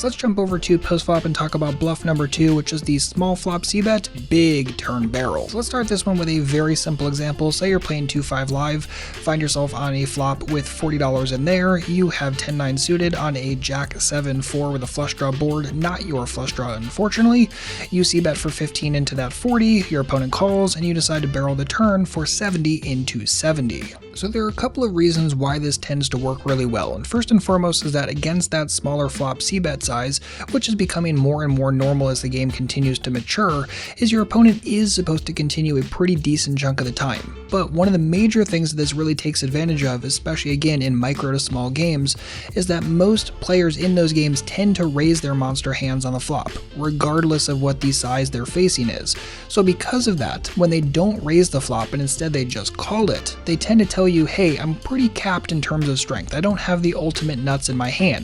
So let's jump over to postflop and talk about bluff number 2, which is the small flop c-bet, big turn barrel. So let's start this one with a very simple example. Say you're playing 2-5 live, find yourself on a flop with $40 in there, you have 10-9 suited on a jack 7-4 with a flush draw board, not your flush draw unfortunately. You c-bet for 15 into that 40, your opponent calls, and you decide to barrel the turn for 70 into 70. So there are a couple of reasons why this tends to work really well, and first and foremost is that against that smaller flop c-bet size, which is becoming more and more normal as the game continues to mature, is your opponent is supposed to continue a pretty decent chunk of the time. But one of the major things that this really takes advantage of, especially again in micro to small games, is that most players in those games tend to raise their monster hands on the flop, regardless of what the size they're facing is. So because of that, when they don't raise the flop and instead they just call it, they tend to tell you, hey, I'm pretty capped in terms of strength. I don't have the ultimate nuts in my hand.